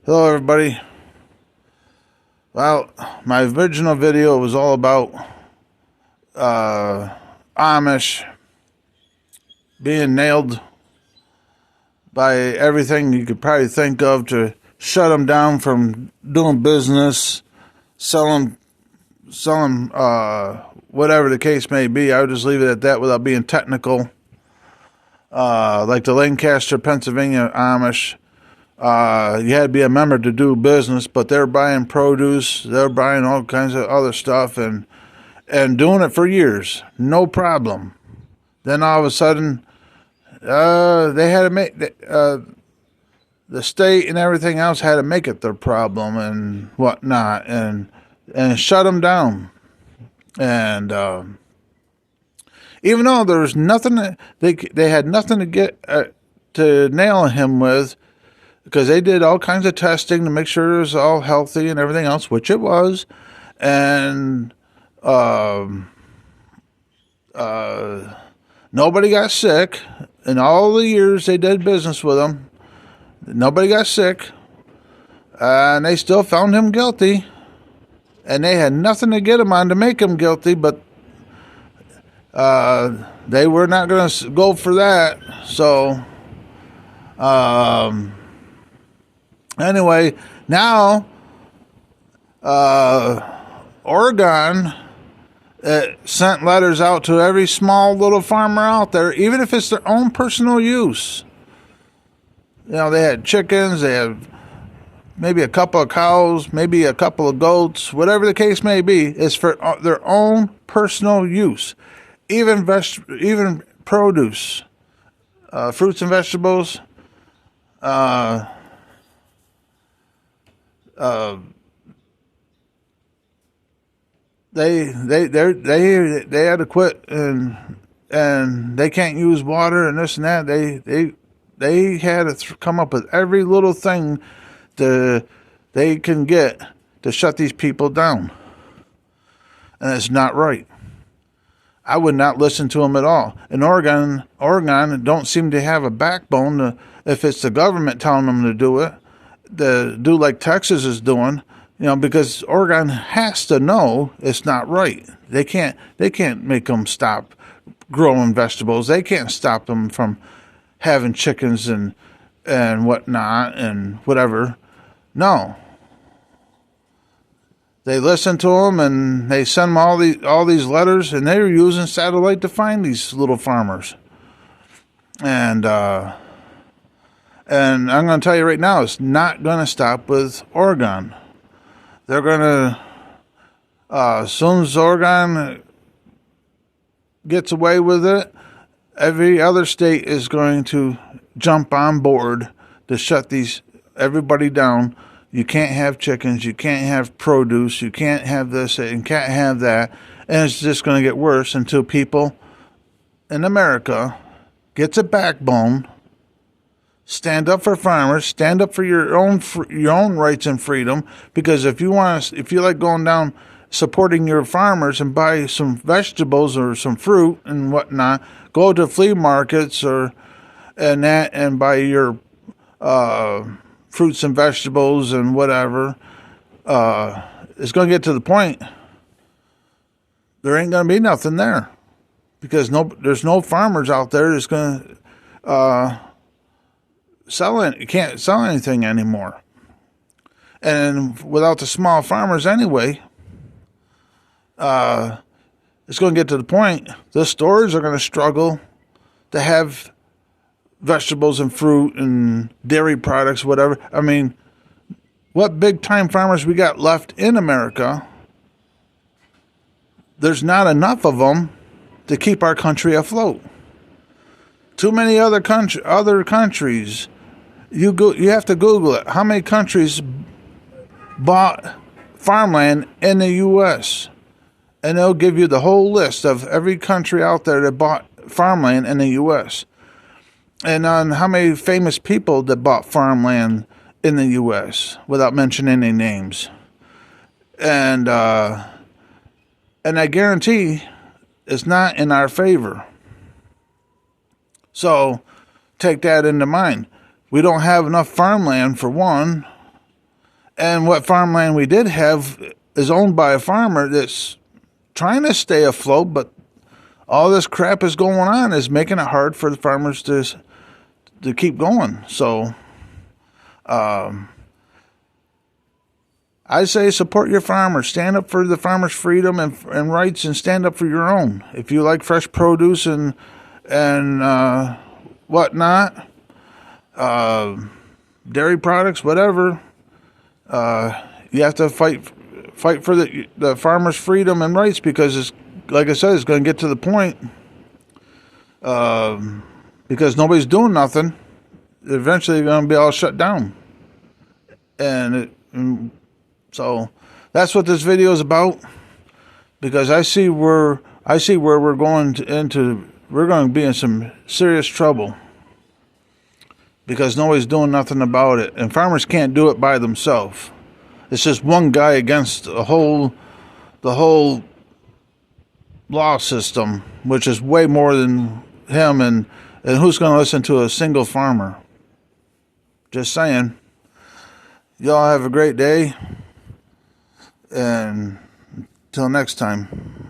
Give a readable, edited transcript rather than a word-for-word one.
Hello, everybody. Well, my original video was all about Amish being nailed by everything you could probably think of to shut them down from doing business, selling, whatever the case may be. I would just leave it at that without being technical. Like the Lancaster, Pennsylvania Amish. You had to be a member to do business, but they're buying produce, they're buying all kinds of other stuff and doing it for years, no problem. Then all of a sudden, they had to make the state and everything else had to make it their problem and whatnot, and shut them down. And even though there was nothing, they had nothing to get to nail him with. Because they did all kinds of testing to make sure it was all healthy and everything else, which it was. And nobody got sick. In all the years they did business with him, nobody got sick. And they still found him guilty. And they had nothing to get him on to make him guilty, but they were not going to go for that. So... anyway, now Oregon sent letters out to every small little farmer out there, even if it's their own personal use. You know, they had chickens, they had maybe a couple of cows, maybe a couple of goats, whatever the case may be. It's for their own personal use. Even produce, fruits and vegetables. They had to quit and they can't use water and this and that. They had to come up with every little thing they can get to shut these people down, and it's not right. I would not listen to them at all. In Oregon don't seem to have a backbone if it's the government telling them to do it. To do like Texas is doing, you know, because Oregon has to know it's not right. They can't make them stop growing vegetables. They can't stop them from having chickens and whatnot and whatever. No. They listen to them and they send them all these letters, and they were using satellite to find these little farmers. And I'm going to tell you right now, it's not going to stop with Oregon. They're going to, as soon as Oregon gets away with it, every other state is going to jump on board to shut everybody down. You can't have chickens, you can't have produce, you can't have this, and can't have that. And it's just going to get worse until people in America gets a backbone. Stand up for farmers. Stand up for your own rights and freedom. Because if you like going down supporting your farmers and buy some vegetables or some fruit and whatnot, go to flea markets and buy your fruits and vegetables and whatever. It's going to get to the point there ain't going to be nothing there, because there's no farmers out there that's going to you can't sell anything anymore. And without the small farmers anyway, it's going to get to the point the stores are going to struggle to have vegetables and fruit and dairy products, whatever. I mean, what big time farmers we got left in America? There's not enough of them to keep our country afloat. Too many other countries. You have to Google it. How many countries bought farmland in the U.S.? And they'll give you the whole list of every country out there that bought farmland in the U.S. And on how many famous people that bought farmland in the U.S. without mentioning any names. And I guarantee it's not in our favor. So take that into mind. We don't have enough farmland, for one, And what farmland we did have is owned by a farmer that's trying to stay afloat, but all this crap is going on is making it hard for the farmers to keep going. So I say support your farmers. Stand up for the farmers' freedom and rights, and stand up for your own. If you like fresh produce and whatnot, dairy products, whatever, you have to fight for the farmers' freedom and rights, because it's, like I said, it's going to get to the point because nobody's doing nothing. Eventually, they're going to be all shut down, so that's what this video is about. Because I see where we're going we're going to be in some serious trouble, because nobody's doing nothing about it, and farmers can't do it by themselves. It's just one guy against the whole law system, which is way more than him, and who's going to listen to a single farmer? Just saying. Y'all have a great day, and till next time.